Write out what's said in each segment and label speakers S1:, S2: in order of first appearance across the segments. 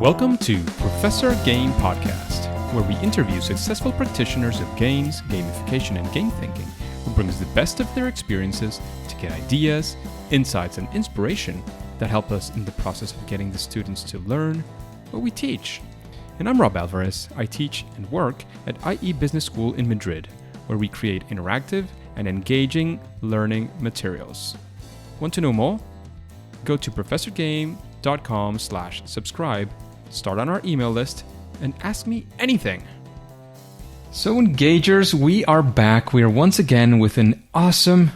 S1: Welcome to Professor Game Podcast, where we interview successful practitioners of games, gamification, and game thinking who brings the best of their experiences to get ideas, insights, and inspiration that help us in the process of getting the students to learn what we teach. And I'm Rob Alvarez. I teach and work at IE Business School in Madrid, where we create interactive and engaging learning materials. Want to know more? Go to professorgame.com/subscribe, start on our email list, and ask me anything. So engagers, we are back. We are once again with an awesome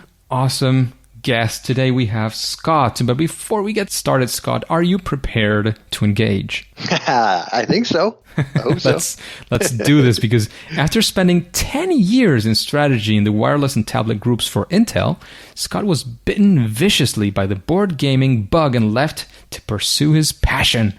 S1: guest. Today we have Scott. But before we get started, Scott, are you prepared to engage?
S2: I think so. I hope so.
S1: Let's do this, because after spending 10 years in strategy in the wireless and tablet groups for Intel, Scott was bitten viciously by the board gaming bug and left to pursue his passion.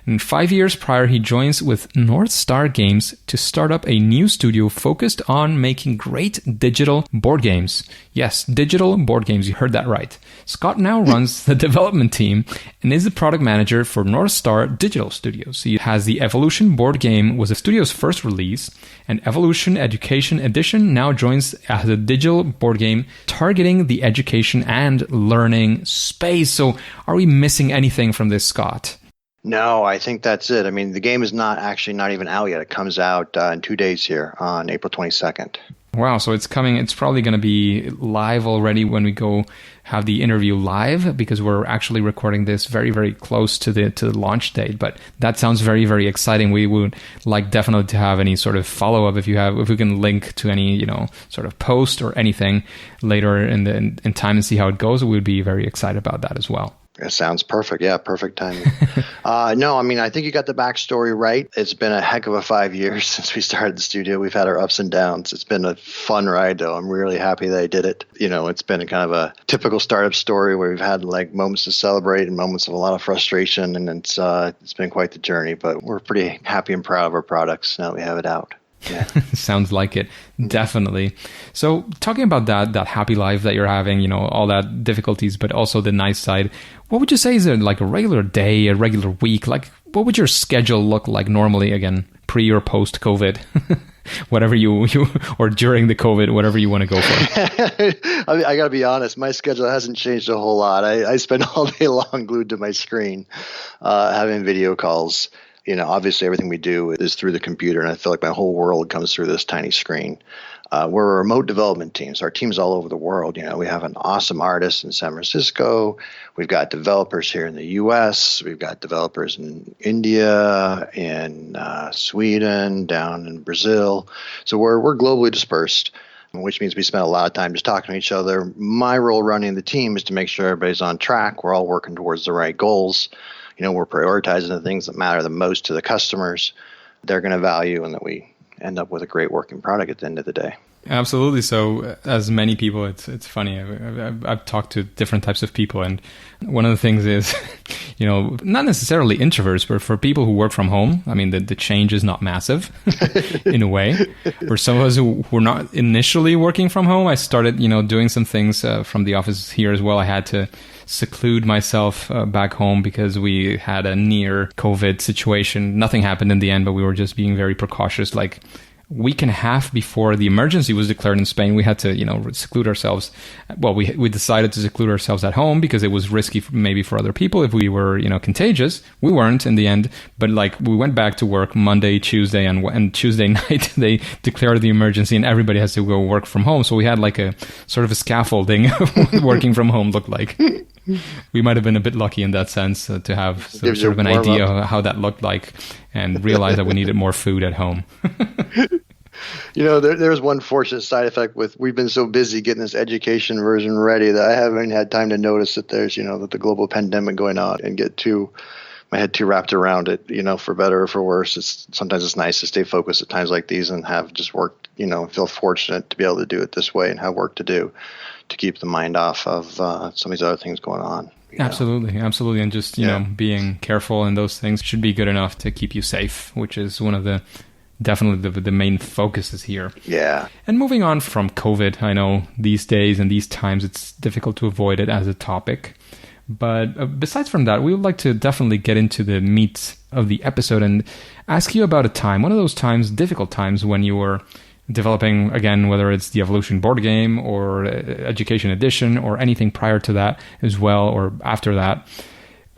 S1: And 5 years prior, he joins with North Star Games to start up a new studio focused on making great digital board games. Yes, digital board games, you heard that right. Scott now runs the development team and is the product manager for North Star Digital Studios. He has the Evolution board game, was the studio's first release, and Evolution Education Edition now joins as a digital board game targeting the education and learning space. So are we missing anything from this, Scott?
S2: No, I think that's it. I mean, the game is not even out yet. It comes out in 2 days here on April 22nd.
S1: Wow, so it's coming. It's probably going to be live already when we go have the interview live, because we're actually recording this very, very close to the launch date. But that sounds very, very exciting. We would like definitely to have any sort of follow-up if we can link to any, sort of post or anything later in time and see how it goes. We would be very excited about that as well.
S2: It sounds perfect. Yeah, perfect timing. No, I mean, I think you got the backstory right. It's been a heck of a 5 years since we started the studio. We've had our ups and downs. It's been a fun ride, though. I'm really happy that I did it. It's been a kind of a typical startup story where we've had like moments to celebrate and moments of a lot of frustration, and it's been quite the journey. But we're pretty happy and proud of our products now that we have it out. Yeah.
S1: Sounds like it. Definitely. So talking about that happy life that you're having, all that difficulties, but also the nice side, what would you say is like a regular day, a regular week? Like, what would your schedule look like normally, again, pre or post COVID? Whatever you or during the COVID, whatever you want to go for.
S2: I got to be honest, my schedule hasn't changed a whole lot. I spend all day long glued to my screen, having video calls. Obviously everything we do is through the computer, and I feel like my whole world comes through this tiny screen. We're a remote development team, so our team's all over the world. We have an awesome artist in San Francisco. We've got developers here in the U.S. We've got developers in India, in Sweden, down in Brazil. So we're globally dispersed, which means we spend a lot of time just talking to each other. My role running the team is to make sure everybody's on track. We're all working towards the right goals. We're prioritizing the things that matter the most to the customers, they're going to value, and that we end up with a great working product at the end of the day.
S1: Absolutely. So as many people, it's funny. I've talked to different types of people, and one of the things is, not necessarily introverts, but for people who work from home, I mean, the change is not massive in a way. For some of us who were not initially working from home, I started, doing some things from the office here as well. I had to seclude myself back home because we had a near COVID situation. Nothing happened in the end, but we were just being very precautious. Like week and a half before the emergency was declared in Spain, we had to, seclude ourselves. Well, we decided to seclude ourselves at home because it was risky maybe for other people if we were, contagious. We weren't in the end, but we went back to work Monday, Tuesday, and Tuesday night they declared the emergency and everybody has to go work from home. So we had like a sort of a scaffolding of what working from home looked like. We might have been a bit lucky in that sense to have sort of an idea of how that looked like and realize that we needed more food at home.
S2: There's one fortunate side effect we've been so busy getting this education version ready that I haven't had time to notice that there's, that the global pandemic going on and get my head too wrapped around it, for better or for worse. Sometimes it's nice to stay focused at times like these and have just work, feel fortunate to be able to do it this way and have work to do to keep the mind off of some of these other things going on.
S1: Absolutely. And just, being careful and those things should be good enough to keep you safe, which is one of the definitely the main focuses here.
S2: Yeah.
S1: And moving on from COVID, I know these days and these times it's difficult to avoid it as a topic. But besides from that, we would like to definitely get into the meat of the episode and ask you about a time, one of those times, difficult times, when you were developing, again, whether it's the Evolution board game or Education Edition or anything prior to that as well, or after that,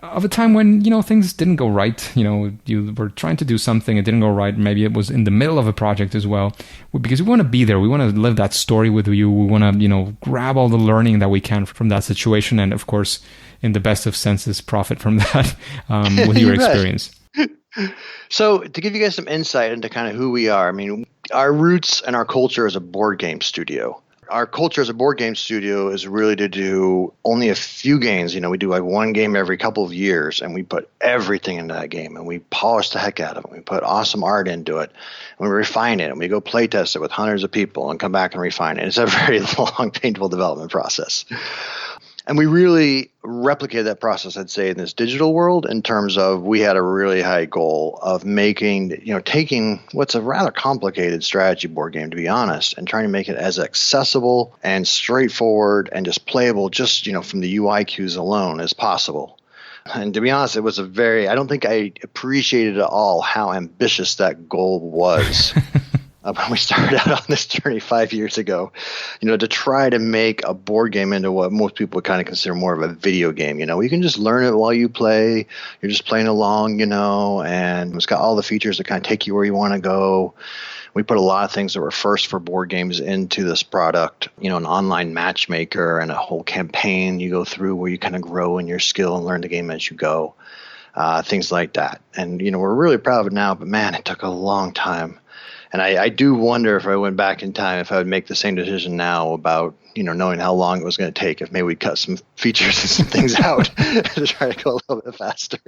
S1: of a time when, things didn't go right. You were trying to do something, it didn't go right. Maybe it was in the middle of a project as well, because we want to be there. We want to live that story with you. We want to, grab all the learning that we can from that situation. And of course, in the best of senses, profit from that with your experience.
S2: So to give you guys some insight into kind of who we are, I mean, our roots and our culture is a board game studio. Our culture as a board game studio is really to do only a few games. We do like one game every couple of years, and we put everything into that game, and we polish the heck out of it. We put awesome art into it, and we refine it, and we go play test it with hundreds of people and come back and refine it. It's a very long, painful development process. And we really replicated that process, I'd say, in this digital world in terms of we had a really high goal of taking what's a rather complicated strategy board game, to be honest, and trying to make it as accessible and straightforward and just playable just, from the UI cues alone as possible. And to be honest, it was I don't think I appreciated at all how ambitious that goal was. When we started out on this journey 5 years ago, to try to make a board game into what most people would kind of consider more of a video game. You can just learn it while you play. You're just playing along, and it's got all the features that kind of take you where you want to go. We put a lot of things that were first for board games into this product, an online matchmaker and a whole campaign you go through where you kind of grow in your skill and learn the game as you go, things like that. And, we're really proud of it now, but man, it took a long time. And I do wonder if I went back in time, if I would make the same decision now about, knowing how long it was going to take, if maybe we'd cut some features and some things out to try to go a little bit faster.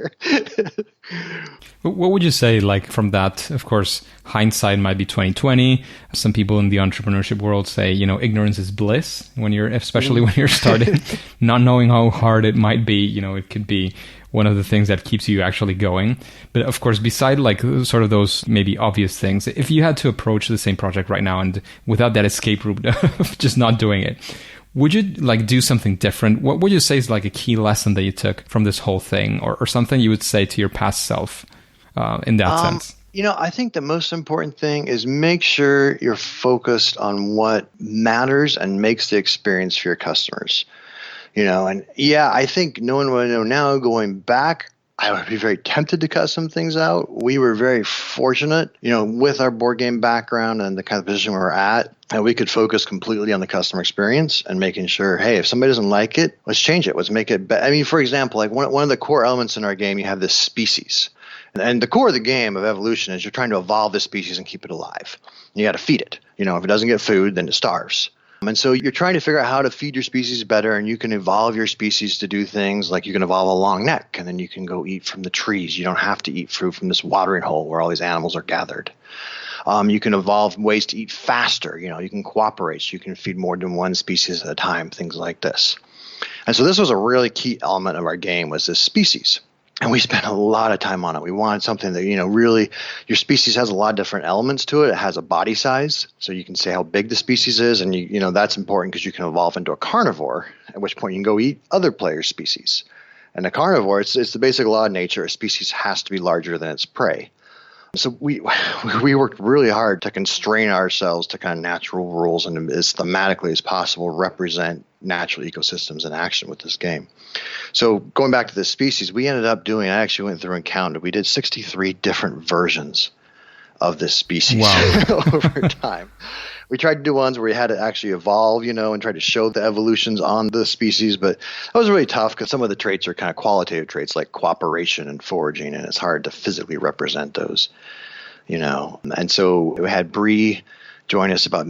S1: What would you say, like, from that? Of course, hindsight might be 2020. Some people in the entrepreneurship world say, ignorance is bliss especially when you're starting, not knowing how hard it might be. It could be one of the things that keeps you actually going. But of course, beside like sort of those maybe obvious things, if you had to approach the same project right now and without that escape route of just not doing it, would you like do something different? What would you say is like a key lesson that you took from this whole thing, or something you would say to your past self in that sense?
S2: I think the most important thing is make sure you're focused on what matters and makes the experience for your customers. I think knowing what I know now, going back, I would be very tempted to cut some things out. We were very fortunate, with our board game background and the kind of position we're at, and we could focus completely on the customer experience and making sure, hey, if somebody doesn't like it, let's change it. Let's make it better. I mean, for example, like one of the core elements in our game, you have this species. And the core of the game of evolution is you're trying to evolve the species and keep it alive. You got to feed it. If it doesn't get food, then it starves. And so you're trying to figure out how to feed your species better, and you can evolve your species to do things like you can evolve a long neck, and then you can go eat from the trees. You don't have to eat fruit from this watering hole where all these animals are gathered. You can evolve ways to eat faster. You can cooperate. So you can feed more than one species at a time, things like this. And so this was a really key element of our game, was this species. And we spent a lot of time on it. We wanted something that, really, your species has a lot of different elements to it. It has a body size, so you can say how big the species is. And, that's important because you can evolve into a carnivore, at which point you can go eat other players' species. And a carnivore, it's the basic law of nature. A species has to be larger than its prey. So we worked really hard to constrain ourselves to kind of natural rules and as thematically as possible represent natural ecosystems in action with this game. So going back to the species, I actually went through and counted. We did 63 different versions of this species. Wow. Over time. We tried to do ones where we had to actually evolve, and try to show the evolutions on the species, but that was really tough because some of the traits are kind of qualitative traits like cooperation and foraging, and it's hard to physically represent those, And so we had Bree join us about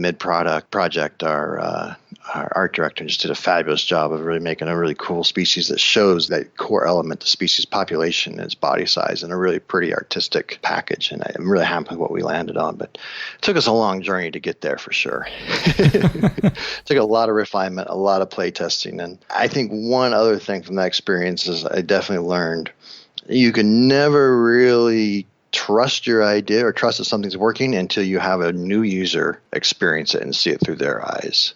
S2: project. Our art director just did a fabulous job of really making a really cool species that shows that core element, the species population and its body size, in a really pretty artistic package. And I'm really happy with what we landed on, but it took us a long journey to get there for sure. It took a lot of refinement, a lot of play testing. And I think one other thing from that experience is I definitely learned you can never really trust your idea or trust that something's working until you have a new user experience it and see it through their eyes.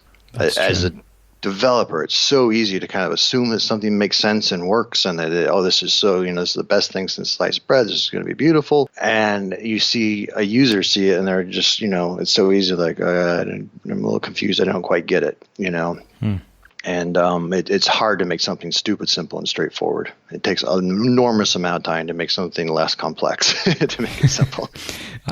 S2: developer, it's so easy to kind of assume that something makes sense and works, and that this is so, this is the best thing since sliced bread. This is going to be beautiful. And you see a user see it, and they're just, it's so easy. Like, I'm a little confused. I don't quite get it. And it's hard to make something stupid, simple, and straightforward. It takes an enormous amount of time to make something less complex to make it simple.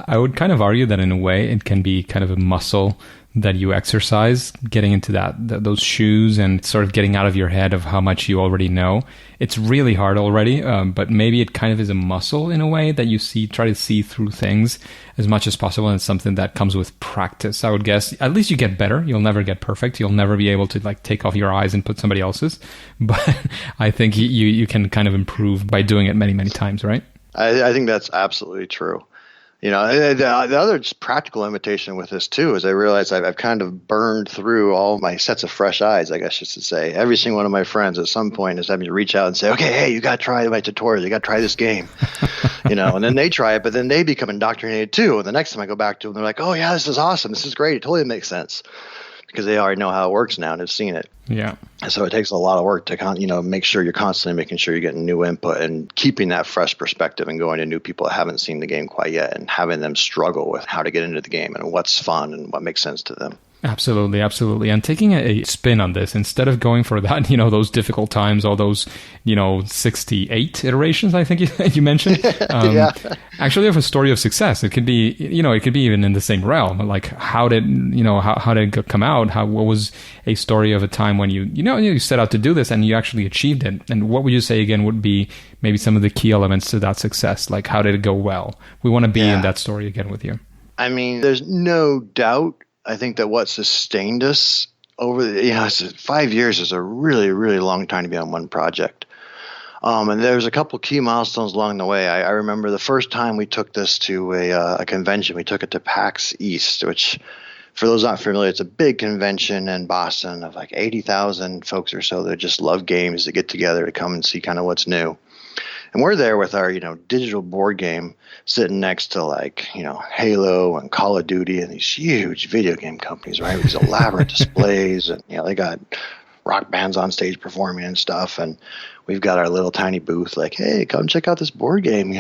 S1: I would kind of argue that in a way it can be kind of a muscle that you exercise, getting into those shoes and sort of getting out of your head of how much you already know. It's really hard already, but maybe it kind of is a muscle in a way that you try to see through things as much as possible, and it's something that comes with practice, I would guess. At least you get better. You'll never get perfect. You'll never be able to like take off your eyes and put somebody else's, but I think you can kind of improve by doing it many, many times, right?
S2: I think that's absolutely true. The other just practical limitation with this too is I realize I've kind of burned through all my sets of fresh eyes, I guess you should say. Every single one of my friends at some point is having to reach out and say, okay, hey, you got to try my tutorial. You got to try this game, and then they try it, but then they become indoctrinated too. And the next time I go back to them, they're like, oh yeah, this is awesome. This is great. It totally makes sense because they already know how it works now and have seen it.
S1: Yeah.
S2: And so it takes a lot of work to make sure you're constantly making sure you're getting new input and keeping that fresh perspective and going to new people that haven't seen the game quite yet and having them struggle with how to get into the game and what's fun and what makes sense to them.
S1: Absolutely, absolutely. And taking a spin on this, instead of going for that, those difficult times, all those, 68 iterations, I think you mentioned.
S2: Yeah.
S1: Actually have a story of success. It could be, it could be even in the same realm. Like how did it come out? What was a story of a time when you set out to do this and you actually achieved it? And what would you say again would be maybe some of the key elements to that success? Like how did it go well? We want to be in that story again with you.
S2: I mean, there's no doubt. I think that what sustained us over 5 years is a really, really long time to be on one project. And there's a couple key milestones along the way. I remember the first time we took this to a convention. We took it to PAX East, which, for those not familiar, it's a big convention in Boston of like 80,000 folks or so that just love games, that get together to come and see kind of what's new. And we're there with our, digital board game sitting next to Halo and Call of Duty and these huge video game companies, right? These elaborate displays, and they got rock bands on stage performing and stuff. And we've got our little tiny booth, like, hey, come check out this board game,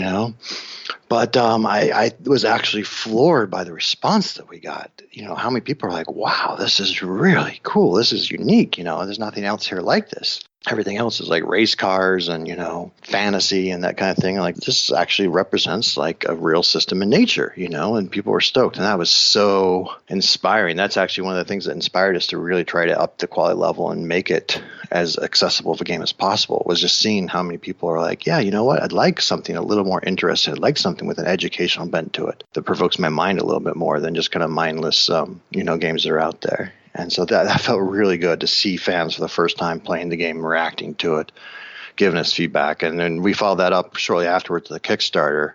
S2: But I was actually floored by the response that we got. How many people are like, wow, this is really cool. This is unique. There's nothing else here like this. Everything else is like race cars and, fantasy and that kind of thing. Like, this actually represents like a real system in nature, and people were stoked. And that was so inspiring. That's actually one of the things that inspired us to really try to up the quality level and make it as accessible of a game as possible, was just seeing how many people are like, yeah, you know what? I'd like something a little more interesting. I'd like something with an educational bent to it that provokes my mind a little bit more than just kind of mindless, games that are out there. And so that felt really good to see fans for the first time playing the game, reacting to it, giving us feedback. And then we followed that up shortly afterwards with the Kickstarter.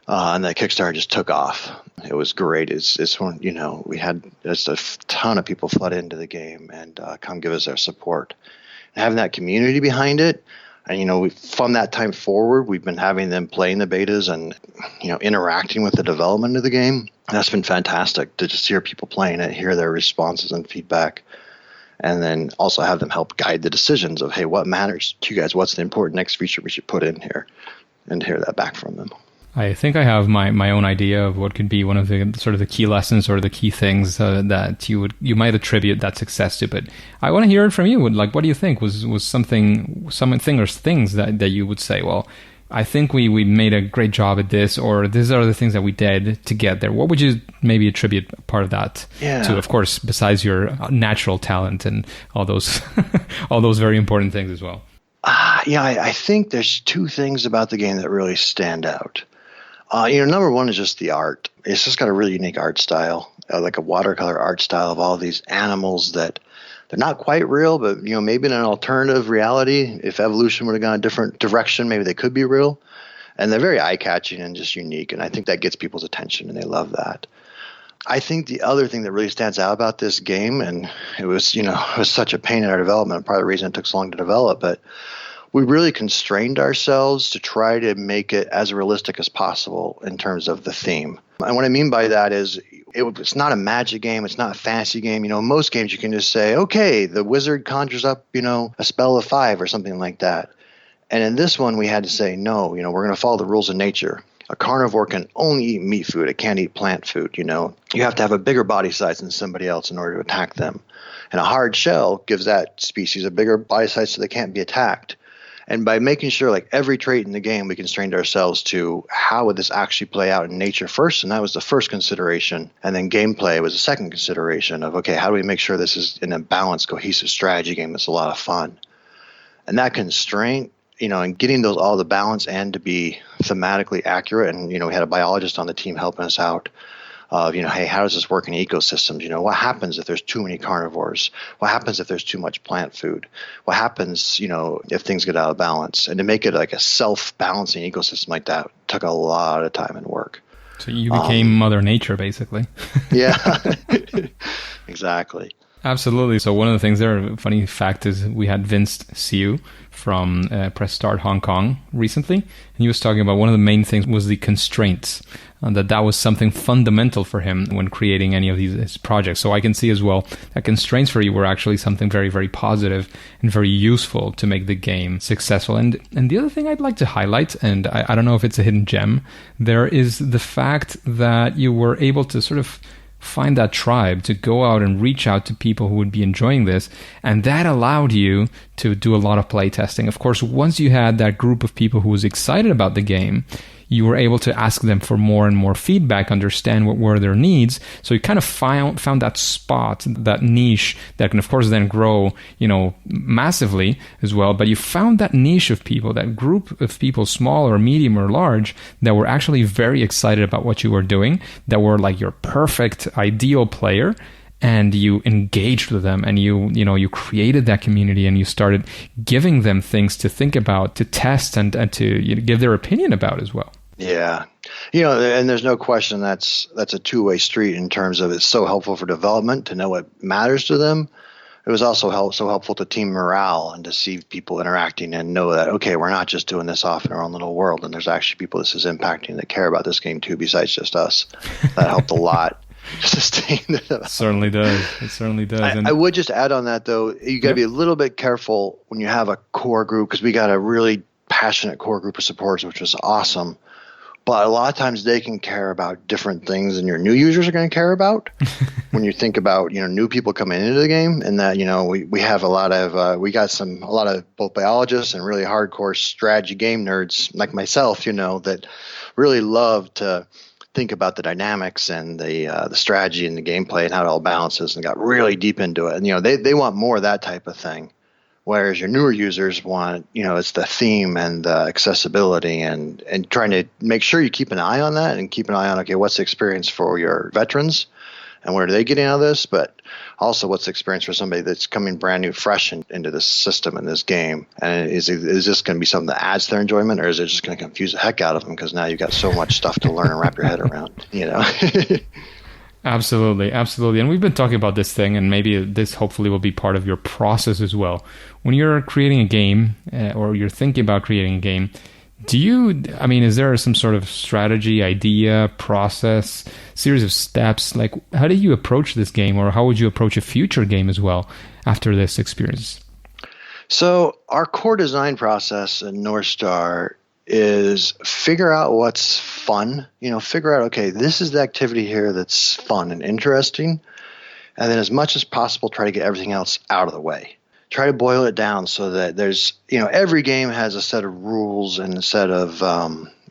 S2: And that Kickstarter just took off. It was great. It's when, we had just a ton of people flood into the game and come give us their support. And having that community behind it, and, from that time forward, we've been having them playing the betas and, interacting with the development of the game. That's been fantastic to just hear people playing it, hear their responses and feedback, and then also have them help guide the decisions of, hey, what matters to you guys? What's the important next feature we should put in here? And hear that back from them.
S1: I think I have my own idea of what could be one of the sort of the key lessons or the key things that you might attribute that success to. But I want to hear it from you. Like, what do you think was something or things that you would say? Well, I think we made a great job at this, or these are the things that we did to get there. What would you maybe attribute part of that to? Of course, besides your natural talent and all those all those very important things as well.
S2: I think there's two things about the game that really stand out. Number one is just the art. It's just got a really unique art style, like a watercolor art style of all these animals that they're not quite real, but maybe in an alternative reality, if evolution would have gone a different direction, maybe they could be real. And they're very eye-catching and just unique, and I think that gets people's attention, and they love that. I think the other thing that really stands out about this game, and it was such a pain in our development, part of the reason it took so long to develop, but we really constrained ourselves to try to make it as realistic as possible in terms of the theme. And what I mean by that is It's not a magic game. It's not a fantasy game. In most games you can just say, okay, the wizard conjures up, a spell of 5 or something like that. And in this one, we had to say, no, we're going to follow the rules of nature. A carnivore can only eat meat food. It can't eat plant food, You have to have a bigger body size than somebody else in order to attack them. And a hard shell gives that species a bigger body size so they can't be attacked. And by making sure, like every trait in the game, we constrained ourselves to how would this actually play out in nature first, and that was the first consideration. And then gameplay was the second consideration of, okay, how do we make sure this is in a balanced, cohesive strategy game that's a lot of fun? And that constraint, and getting those all the balance and to be thematically accurate. And, we had a biologist on the team helping us out of, hey, how does this work in ecosystems? What happens if there's too many carnivores? What happens if there's too much plant food? What happens, if things get out of balance? And to make it like a self-balancing ecosystem like that took a lot of time and work.
S1: So you became Mother Nature, basically.
S2: Yeah, exactly.
S1: Absolutely. So one of the things there, funny fact is we had Vince Siu from Press Start Hong Kong recently, and he was talking about one of the main things was the constraints, and that was something fundamental for him when creating any of his projects. So I can see as well that constraints for you were actually something very, very positive and very useful to make the game successful. And the other thing I'd like to highlight, and I don't know if it's a hidden gem, there is the fact that you were able to sort of find that tribe, to go out and reach out to people who would be enjoying this. And that allowed you to do a lot of play testing. Of course, once you had that group of people who was excited about the game, you were able to ask them for more and more feedback, understand what were their needs. So you kind of found that spot, that niche that can, of course, then grow, massively as well. But you found that niche of people, that group of people, small or medium or large, that were actually very excited about what you were doing, that were like your perfect, ideal player. And you engaged with them, and you created that community, and you started giving them things to think about, to test, and to give their opinion about as well.
S2: Yeah. And there's no question that's a two-way street in terms of it's so helpful for development to know what matters to them. It was also so helpful to team morale and to see people interacting and know that, okay, we're not just doing this off in our own little world, and there's actually people this is impacting that care about this game too besides just us. That helped a lot.
S1: It certainly does. It certainly does.
S2: I would just add on that, though, you got to be a little bit careful when you have a core group, because we got a really passionate core group of supporters, which was awesome. But a lot of times they can care about different things than your new users are going to care about. When you think about, new people coming into the game, and that, we have a lot of both biologists and really hardcore strategy game nerds like myself, that really love to think about the dynamics and the strategy and the gameplay and how it all balances, and got really deep into it. And, they want more of that type of thing. Whereas your newer users want, it's the theme and the accessibility and trying to make sure you keep an eye on that and keep an eye on, okay, what's the experience for your veterans and what are they getting out of this? But also what's the experience for somebody that's coming brand new, fresh into this system and this game? And is this going to be something that adds to their enjoyment, or is it just going to confuse the heck out of them because now you've got so much stuff to learn and wrap your head around,
S1: Absolutely, absolutely. And we've been talking about this thing, and maybe this hopefully will be part of your process as well. When you're creating a game or you're thinking about creating a game, is there some sort of strategy, idea, process, series of steps? Like, how do you approach this game, or how would you approach a future game as well after this experience?
S2: So our core design process in North Star is figure out what's fun, figure out, okay, this is the activity here that's fun and interesting. And then as much as possible, try to get everything else out of the way. Try to boil it down so that there's, every game has a set of rules and a set of, a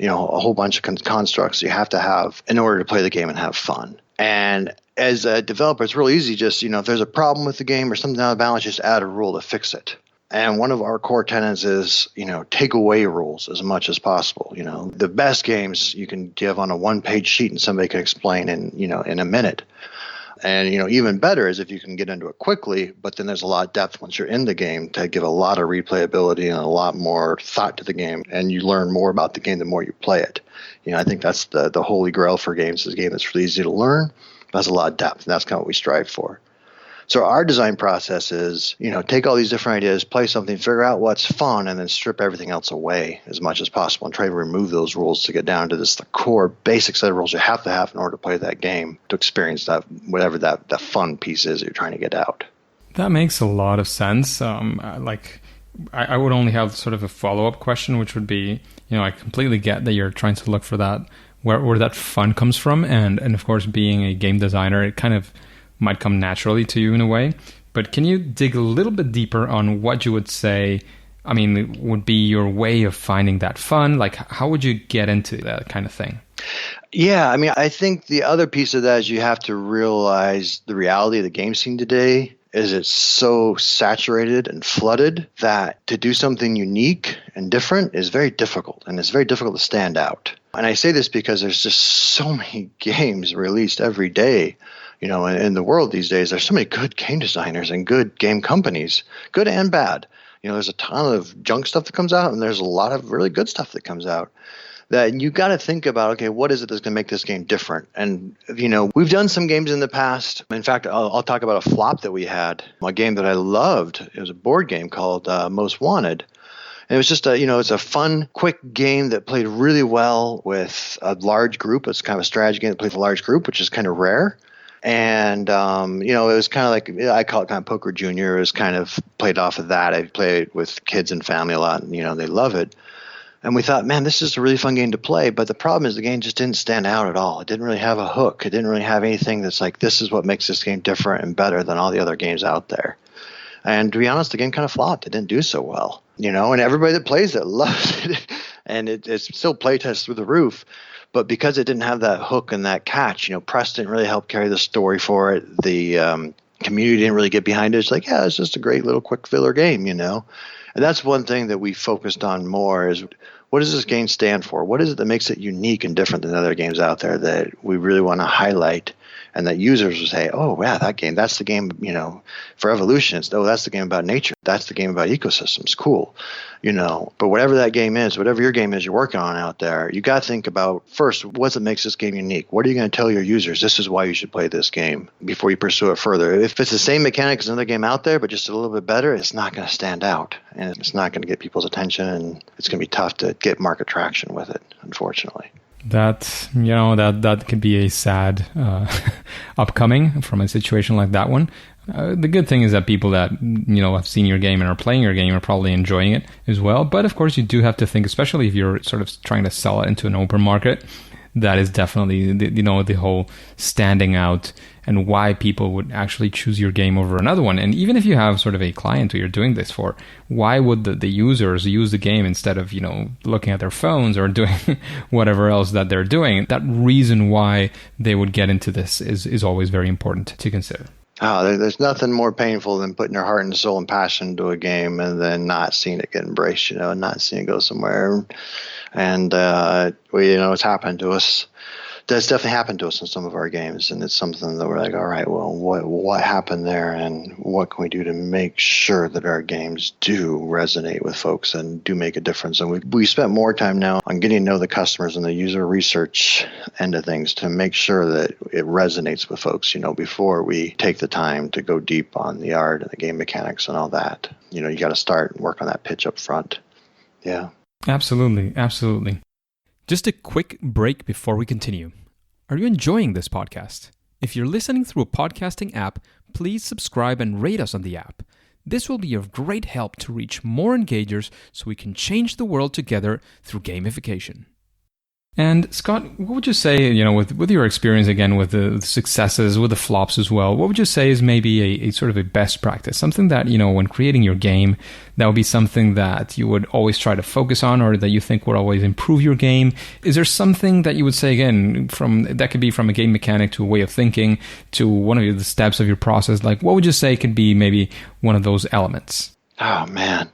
S2: whole bunch of constructs you have to have in order to play the game and have fun. And as a developer, it's real easy just, if there's a problem with the game or something out of balance, just add a rule to fix it. And one of our core tenets is, take away rules as much as possible. The best games you can give on a one-page sheet and somebody can explain in a minute. And, even better is if you can get into it quickly, but then there's a lot of depth once you're in the game to give a lot of replayability and a lot more thought to the game. And you learn more about the game the more you play it. I think that's the holy grail for games, is a game that's really easy to learn, but has a lot of depth. And that's kind of what we strive for. So our design process is, take all these different ideas, play something, figure out what's fun, and then strip everything else away as much as possible and try to remove those rules to get down to the core basic set of rules you have to have in order to play that game, to experience that, whatever that fun piece is that you're trying to get out.
S1: That makes a lot of sense. I would only have sort of a follow-up question, which would be, I completely get that you're trying to look for that, where that fun comes from. And of course, being a game designer, it kind of might come naturally to you in a way. But can you dig a little bit deeper on what you would say, would be your way of finding that fun? Like, how would you get into that kind of thing?
S2: Yeah, I think the other piece of that is you have to realize the reality of the game scene today is it's so saturated and flooded that to do something unique and different is very difficult, and it's very difficult to stand out. And I say this because there's just so many games released every day. In the world these days, there's so many good game designers and good game companies, good and bad. There's a ton of junk stuff that comes out, and there's a lot of really good stuff that comes out. That you got to think about, okay, what is it that's going to make this game different? And, we've done some games in the past. In fact, I'll talk about a flop that we had, a game that I loved. It was a board game called Most Wanted. And it was just it's a fun, quick game that played really well with a large group. It's kind of a strategy game that plays with a large group, which is kind of rare. And, it was kind of like, I call it kind of Poker Junior. It was kind of played off of that. I played with kids and family a lot, and, they love it. And we thought, man, this is a really fun game to play. But the problem is the game just didn't stand out at all. It didn't really have a hook. It didn't really have anything that's like, this is what makes this game different and better than all the other games out there. And to be honest, the game kind of flopped. It didn't do so well, and everybody that plays it loves it. And it's still playtest through the roof. But because it didn't have that hook and that catch, press didn't really help carry the story for it. The community didn't really get behind it. It's like, yeah, it's just a great little quick filler game, And that's one thing that we focused on more is, what does this game stand for? What is it that makes it unique and different than other games out there that we really want to highlight, and that users will say, oh, yeah, that's the game, for evolution. That's the game about nature. That's the game about ecosystems. Cool. But whatever that game is, whatever your game is you're working on out there, you got to think about first, what makes this game unique? What are you going to tell your users? This is why you should play this game before you pursue it further. If it's the same mechanic as another game out there, but just a little bit better, it's not going to stand out, and it's not going to get people's attention, and it's going to be tough to get market traction with it, unfortunately.
S1: That could be a sad upcoming from a situation like that one. The good thing is that people that have seen your game and are playing your game are probably enjoying it as well. But of course, you do have to think, especially if you're sort of trying to sell it into an open market, that is definitely the whole standing out and why people would actually choose your game over another one. And even if you have sort of a client who you're doing this for, why would the users use the game instead of looking at their phones or doing whatever else that they're doing? That reason why they would get into this is always very important to consider.
S2: Oh, there's nothing more painful than putting your heart and soul and passion into a game and then not seeing it get embraced, and not seeing it go somewhere. And it's happened to us. That's definitely happened to us in some of our games, and it's something that we're like, all right, well, what happened there, and what can we do to make sure that our games do resonate with folks and do make a difference? And we spent more time now on getting to know the customers and the user research end of things to make sure that it resonates with folks, before we take the time to go deep on the art and the game mechanics and all that. You got to start and work on that pitch up front. Yeah.
S1: Absolutely. Absolutely. Just a quick break before we continue. Are you enjoying this podcast? If you're listening through a podcasting app, please subscribe and rate us on the app. This will be of great help to reach more engagers so we can change the world together through gamification. And Scott, what would you say, with your experience again with the successes, with the flops as well, what would you say is maybe a sort of a best practice? Something that, when creating your game, that would be something that you would always try to focus on or that you think would always improve your game? Is there something that you would say, again, that could be from a game mechanic to a way of thinking to one of the steps of your process? Like, what would you say could be maybe one of those elements?
S2: Oh, man.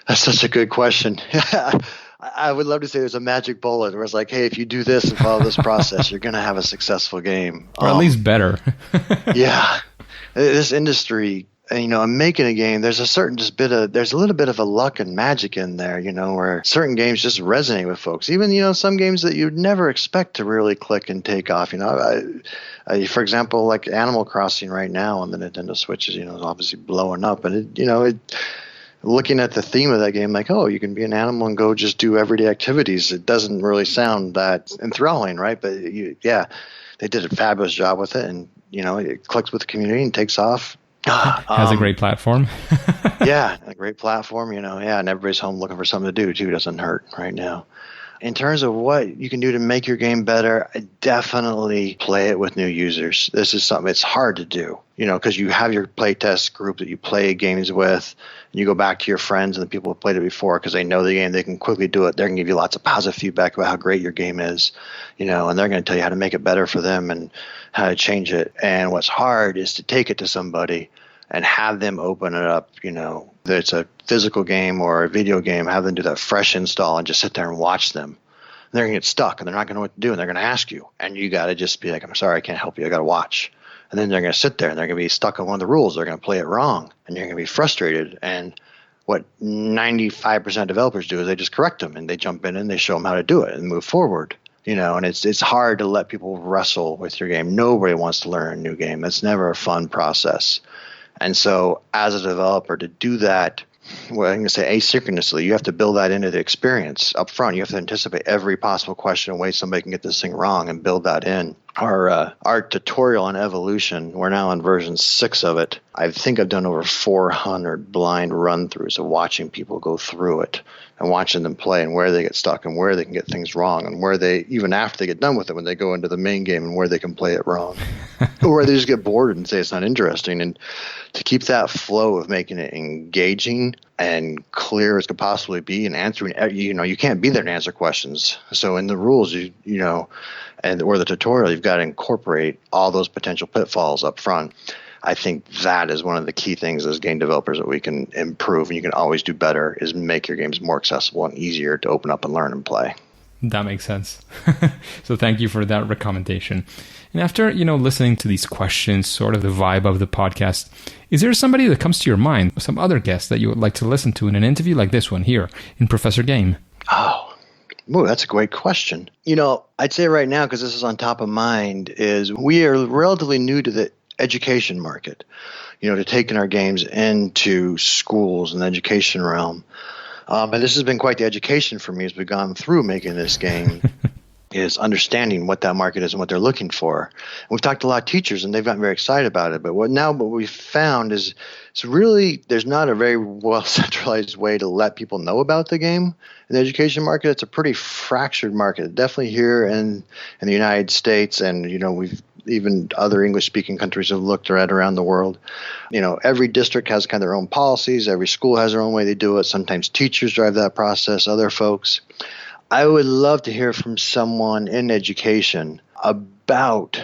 S2: That's such a good question. I would love to say there's a magic bullet where it's like, hey, if you do this and follow this process, you're going to have a successful game.
S1: Or at least better.
S2: Yeah. This industry, And, in making a game, there's there's a little bit of a luck and magic in there, where certain games just resonate with folks. Even, some games that you'd never expect to really click and take off. For example, like Animal Crossing right now on the Nintendo Switch is, obviously blowing up. And looking at the theme of that game, like, oh, you can be an animal and go just do everyday activities. It doesn't really sound that enthralling, right? But they did a fabulous job with it, and it clicks with the community and takes off.
S1: Has a great platform.
S2: Yeah, a great platform. And everybody's home looking for something to do too. Doesn't hurt right now. In terms of what you can do to make your game better, I definitely play it with new users. This is something it's hard to do, because you have your playtest group that you play games with, and you go back to your friends and the people who played it before because they know the game. They can quickly do it. They're going to give you lots of positive feedback about how great your game is, and they're going to tell you how to make it better for them and how to change it. And what's hard is to take it to somebody and have them open it up, that it's a physical game or a video game, have them do that fresh install and just sit there and watch them. And they're going to get stuck and they're not going to know what to do, and they're going to ask you. And you got to just be like, I'm sorry, I can't help you. I got to watch. And then they're going to sit there and they're going to be stuck on one of the rules. They're going to play it wrong, and you're going to be frustrated. And what 95% of developers do is they just correct them, and they jump in and they show them how to do it and move forward. And it's hard to let people wrestle with your game. Nobody wants to learn a new game. It's never a fun process. And so as a developer, to do that, well, I'm going to say asynchronously, you have to build that into the experience up front. You have to anticipate every possible question and way somebody can get this thing wrong and build that in. Our tutorial on evolution, we're now on version 6 of it. I think I've done over 400 blind run-throughs of watching people go through it and watching them play and where they get stuck and where they can get things wrong and where they, even after they get done with it, when they go into the main game and where they can play it wrong. Or where they just get bored and say it's not interesting. And to keep that flow of making it engaging and clear as could possibly be and answering, you can't be there to answer questions. So in the rules, or the tutorial, you've got to incorporate all those potential pitfalls up front. I think that is one of the key things as game developers that we can improve and you can always do better is make your games more accessible and easier to open up and learn and play.
S1: That makes sense. So thank you for that recommendation. And after, listening to these questions, sort of the vibe of the podcast, is there somebody that comes to your mind, some other guest that you would like to listen to in an interview like this one here in Professor Game?
S2: Ooh, that's a great question. I'd say right now, because this is on top of mind, is we are relatively new to the education market, to taking our games into schools and the education realm. And this has been quite the education for me as we've gone through making this game, is understanding what that market is and what they're looking for. And we've talked to a lot of teachers, and they've gotten very excited about it. But what we've found is it's really there's not a very well centralized way to let people know about the game. In the education market, it's a pretty fractured market. Definitely here in the United States, and we've even other English-speaking countries have looked around the world. Every district has kind of their own policies. Every school has their own way they do it. Sometimes teachers drive that process, other folks. I would love to hear from someone in education about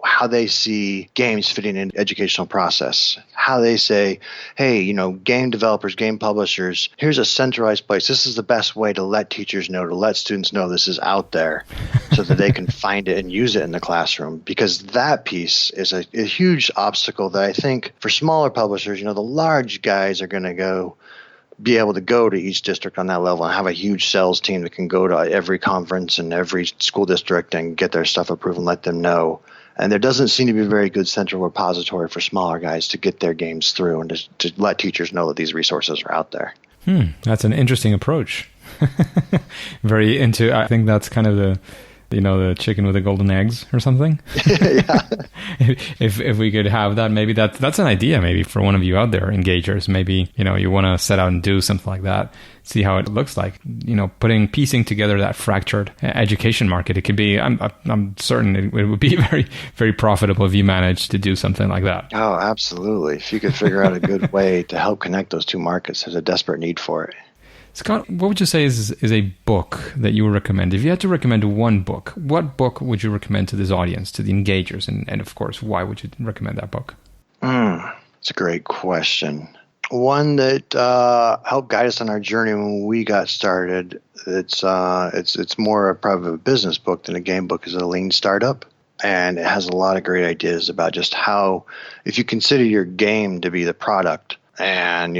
S2: how they see games fitting in the educational process, how they say, hey, game developers, game publishers, here's a centralized place. This is the best way to let teachers know, to let students know this is out there so that they can find it and use it in the classroom. Because that piece is a huge obstacle that I think for smaller publishers, the large guys are going to be able to go to each district on that level and have a huge sales team that can go to every conference and every school district and get their stuff approved and let them know. And there doesn't seem to be a very good central repository for smaller guys to get their games through and to let teachers know that these resources are out there.
S1: That's an interesting approach. I think that's kind of the chicken with the golden eggs or something.
S2: Yeah.
S1: If we could have that, maybe that's an idea maybe for one of you out there, engagers. Maybe, you want to set out and do something like that, see how it looks like, piecing together that fractured education market. It could be, I'm certain it would be very, very profitable if you managed to do something like that.
S2: Oh, absolutely. If you could figure out a good way to help connect those two markets, there's a desperate need for it.
S1: Scott, what would you say is a book that you would recommend? If you had to recommend one book, what book would you recommend to this audience, to the engagers? And of course, why would you recommend that book?
S2: It's a great question. One that helped guide us on our journey when we got started. It's more probably a business book than a game book. Is a Lean Startup. And it has a lot of great ideas about just how, if you consider your game to be the product, and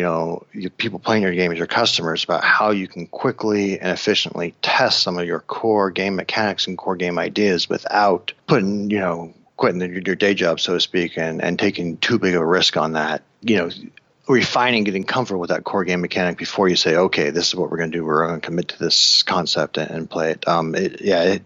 S2: people playing your game as your customers, about how you can quickly and efficiently test some of your core game mechanics and core game ideas without quitting your day job, so to speak, and taking too big of a risk on that. Refining, getting comfortable with that core game mechanic before you say, okay, this is what we're going to do. We're going to commit to this concept and play it. A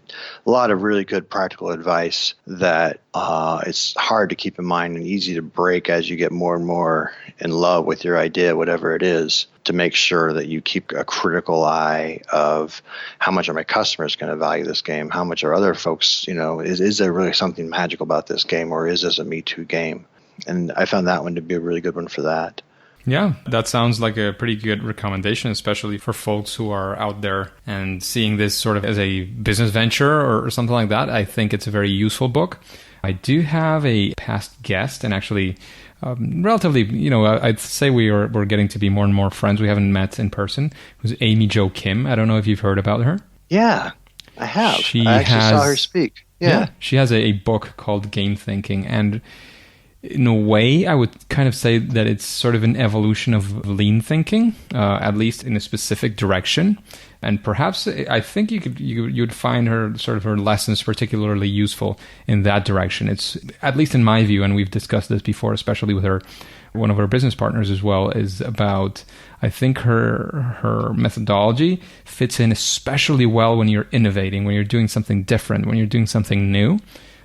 S2: lot of really good practical advice that it's hard to keep in mind and easy to break as you get more and more in love with your idea, whatever it is, to make sure that you keep a critical eye of how much are my customers going to value this game? How much are other folks, is there really something magical about this game, or is this a Me Too game? And I found that one to be a really good one for that.
S1: Yeah, that sounds like a pretty good recommendation, especially for folks who are out there and seeing this sort of as a business venture or something like that. I think it's a very useful book. I do have a past guest, and actually relatively, I'd say we're getting to be more and more friends. We haven't met in person. Who's Amy Jo Kim. I don't know if you've heard about her.
S2: Yeah, I have. I actually saw her speak. Yeah.
S1: She has a book called Game Thinking, and in a way, I would kind of say that it's sort of an evolution of lean thinking, at least in a specific direction. And perhaps I think you'd find her lessons particularly useful in that direction. It's, at least in my view, and we've discussed this before, especially with one of her business partners as well, is about, I think her methodology fits in especially well when you're innovating, when you're doing something different, when you're doing something new.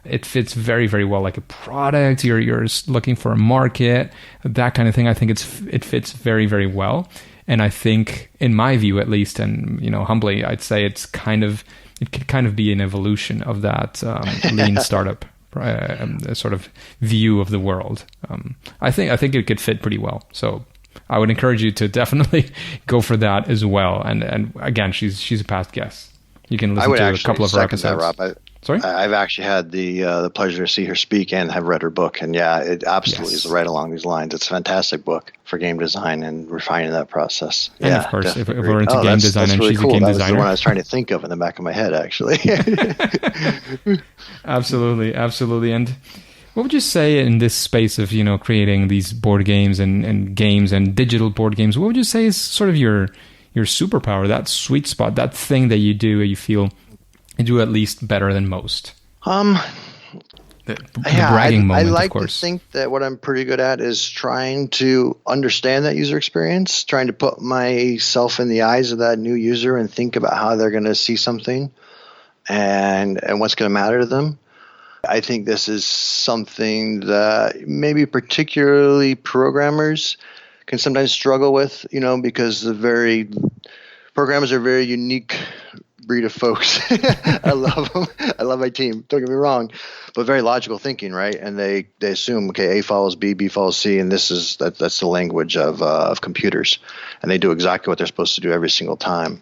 S1: It fits very, very well, like a product. You're looking for a market, that kind of thing. I think it fits very, very well. And I think, in my view at least, and humbly, I'd say it could kind of be an evolution of that lean startup sort of view of the world. I think it could fit pretty well. So I would encourage you to definitely go for that as well. And again, she's a past guest. You can listen to a couple of her episodes.
S2: That, Rob.
S1: Sorry?
S2: I've actually had the pleasure to see her speak and have read her book. And yeah, it absolutely is right along these lines. It's a fantastic book for game design and refining that process.
S1: And
S2: yeah,
S1: of course, if we're into game design and
S2: really
S1: she's a game
S2: designer.
S1: That was
S2: the one I was trying to think of in the back of my head, actually.
S1: Absolutely. And what would you say in this space of, creating these board games and games and digital board games, what would you say is sort of your superpower, that sweet spot, that thing that you do where you feel you do at least better than most? The bragging moment,
S2: I like
S1: of course.
S2: To think that what I'm pretty good at is trying to understand that user experience, trying to put myself in the eyes of that new user and think about how they're going to see something and what's going to matter to them. I think this is something that maybe particularly programmers can sometimes struggle with, because programmers are very unique breed of folks. I love them. I love my team. Don't get me wrong, but very logical thinking, right? And they assume, okay, A follows B, B follows C, and that's the language of computers, and they do exactly what they're supposed to do every single time.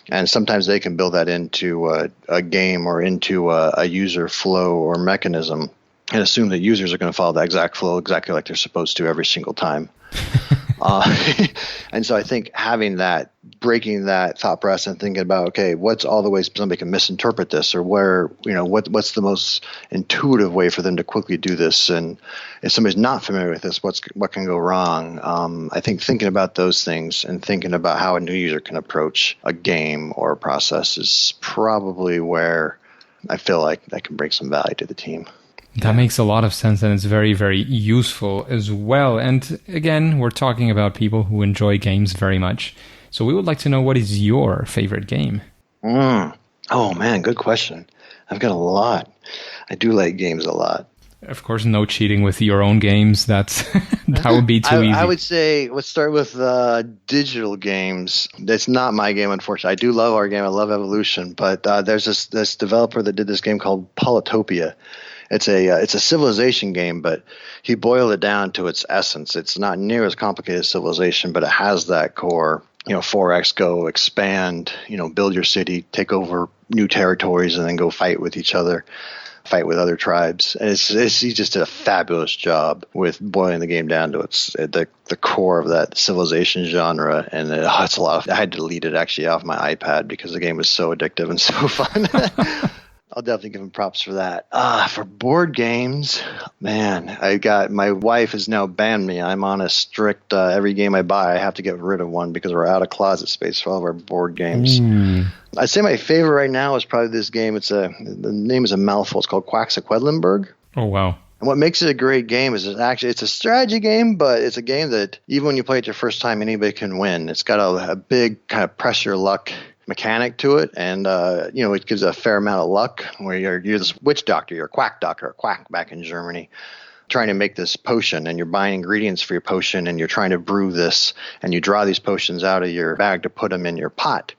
S2: And sometimes they can build that into a game or into a user flow or mechanism, and assume that users are going to follow that exact flow exactly like they're supposed to every single time. And so I think having that, breaking that thought process and thinking about, okay, what's all the ways somebody can misinterpret this, or where, what's the most intuitive way for them to quickly do this, and if somebody's not familiar with this, what can go wrong? I think thinking about those things and thinking about how a new user can approach a game or a process is probably where I feel like I can bring some value to the team.
S1: That makes a lot of sense, and it's very, very useful as well. And again, we're talking about people who enjoy games very much. So we would like to know, what is your favorite game?
S2: Oh, man, good question. I've got a lot. I do like games a lot.
S1: Of course, no cheating with your own games. That would be too easy.
S2: I would say let's start with digital games. That's not my game, unfortunately. I do love our game. I love Evolution. But there's this developer that did this game called Polytopia. It's a civilization game, but he boiled it down to its essence. It's not near as complicated as Civilization, but it has that core, 4X, go, expand, build your city, take over new territories, and then go fight with each other, fight with other tribes. And he just did a fabulous job with boiling the game down to the core of that Civilization genre. And it's a lot. I had to delete it actually off my iPad because the game was so addictive and so fun. I'll definitely give him props for that. For board games, man, my wife has now banned me. I'm on a strict, every game I buy, I have to get rid of one because we're out of closet space for all of our board games. I'd say my favorite right now is probably this game. The name is a mouthful. It's called Quacks of Quedlinburg.
S1: Oh, wow.
S2: And what makes it a great game is it's a strategy game, but it's a game that even when you play it your first time, anybody can win. It's got a big kind of pressure luck mechanic to it, and it gives a fair amount of luck where you're this witch doctor, you're a quack doctor, a quack back in Germany, trying to make this potion, and you're buying ingredients for your potion, and you're trying to brew this, and you draw these potions out of your bag to put them in your pot.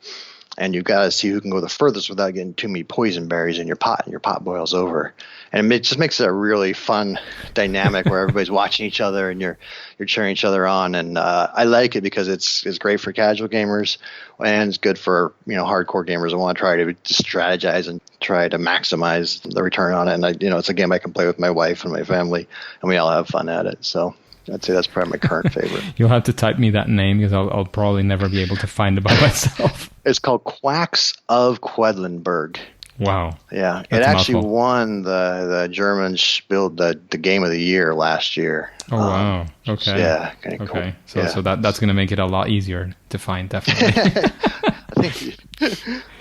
S2: And you've got to see who can go the furthest without getting too many poison berries in your pot, and your pot boils over. And it just makes it a really fun dynamic where everybody's watching each other and you're cheering each other on. And I like it because it's great for casual gamers, and it's good for hardcore gamers who want to try to strategize and try to maximize the return on it. And it's a game I can play with my wife and my family, and we all have fun at it. So I'd say that's probably my current favorite.
S1: You'll have to type me that name because I'll probably never be able to find it by myself.
S2: It's called Quacks of Quedlinburg.
S1: Wow.
S2: Yeah. It actually won the German Spiel, the Game of the Year last year.
S1: Oh, wow. Okay.
S2: Yeah. Kind of
S1: okay.
S2: Cool.
S1: So that's going to make it a lot easier to find, definitely.
S2: Thank you.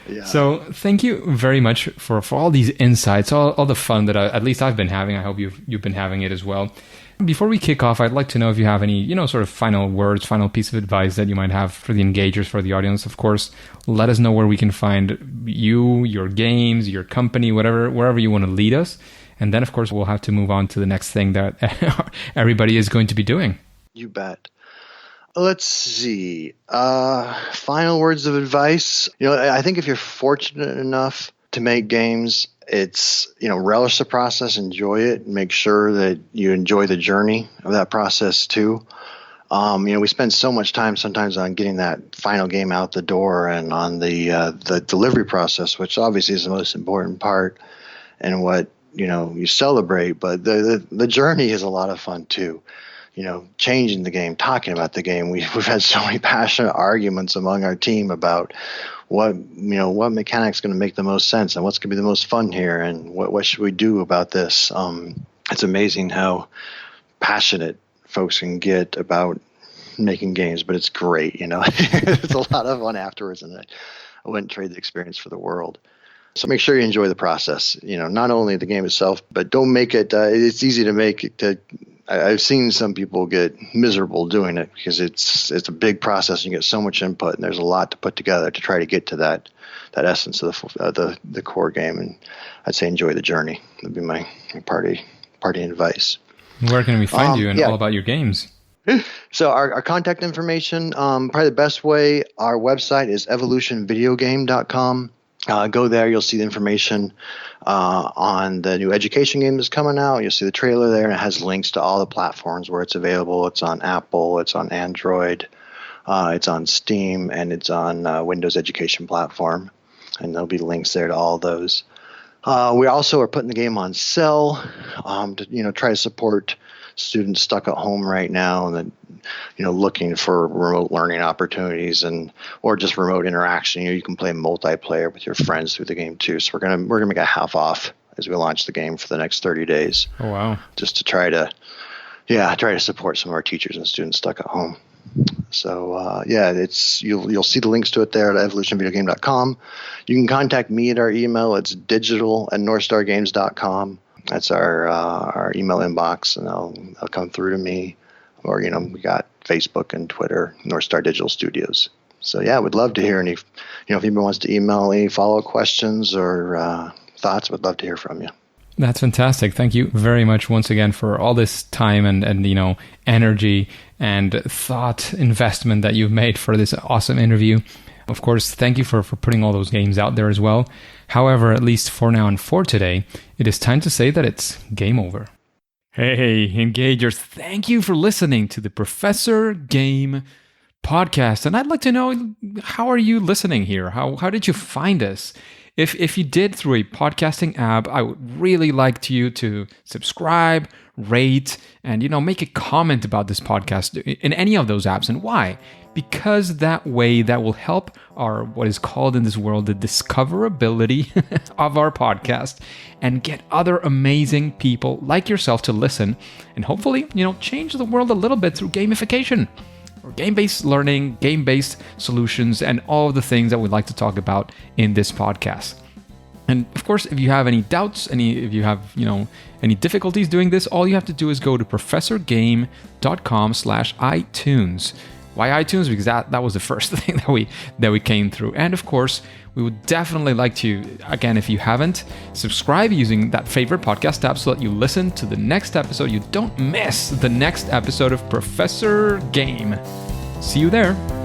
S2: Yeah.
S1: So thank you very much for all these insights, all the fun that at least I've been having. I hope you've been having it as well. Before we kick off, I'd like to know if you have any, sort of final words, final piece of advice that you might have for the engagers, for the audience. Of course, let us know where we can find you, your games, your company, wherever you want to lead us. And then, of course, we'll have to move on to the next thing that everybody is going to be doing.
S2: You bet. Let's see. Final words of advice. I think if you're fortunate enough to make games, it's, relish the process, enjoy it, and make sure that you enjoy the journey of that process too. We spend so much time sometimes on getting that final game out the door and on the delivery process, which obviously is the most important part and what, you celebrate. But the journey is a lot of fun too. Changing the game, talking about the game. We've had so many passionate arguments among our team about what mechanic's going to make the most sense and what's going to be the most fun here, and what should we do about this. It's amazing how passionate folks can get about making games, but it's great. It's a lot of fun afterwards, and I wouldn't trade the experience for the world. So make sure you enjoy the process. Not only the game itself, but don't make it. It's easy to make it. I've seen some people get miserable doing it because it's a big process and you get so much input, and there's a lot to put together to try to get to that essence of the core game. And I'd say enjoy the journey. That'd be my party advice.
S1: Where can we find you and all about your games?
S2: So our contact information, probably the best way, our website is evolutionvideogame.com. Go there, you'll see the information on the new education game that's coming out. You'll see the trailer there, and it has links to all the platforms where it's available. It's on Apple, it's on Android, it's on Steam, and it's on Windows Education Platform. And there'll be links there to all those. We also are putting the game on sale to try to support students stuck at home right now and looking for remote learning opportunities or just remote interaction. You can play multiplayer with your friends through the game too. So we're gonna make a half off as we launch the game for the next 30 days.
S1: Oh wow! Just
S2: to try to support some of our teachers and students stuck at home. So it's you'll see the links to it there at evolutionvideogame.com. You can contact me at our email. It's digital@northstargames.com. That's our email inbox, and they'll come through to me. Or, we got Facebook and Twitter, North Star Digital Studios. So, we'd love to hear any, if anybody wants to email any follow-up questions or thoughts, we'd love to hear from you.
S1: That's fantastic. Thank you very much once again for all this time and energy and thought investment that you've made for this awesome interview. Of course, thank you for putting all those games out there as well. However, at least for now and for today, it is time to say that it's game over. Hey, Engagers, thank you for listening to the Professor Game Podcast. And I'd like to know, how are you listening here? How did you find us? If you did through a podcasting app, I would really like you to subscribe, rate, and make a comment about this podcast in any of those apps. And why? Because that way that will help our, what is called in this world, the discoverability of our podcast, and get other amazing people like yourself to listen, and hopefully, change the world a little bit through gamification, or game-based learning, game-based solutions, and all of the things that we'd like to talk about in this podcast. And of course, if you have any doubts, if you have, any difficulties doing this, all you have to do is go to professorgame.com/iTunes. Why iTunes? Because that was the first thing that we came through. And of course, we would definitely like to, again, if you haven't, subscribe using that favorite podcast app so that you listen to the next episode. You don't miss the next episode of Professor Game. See you there.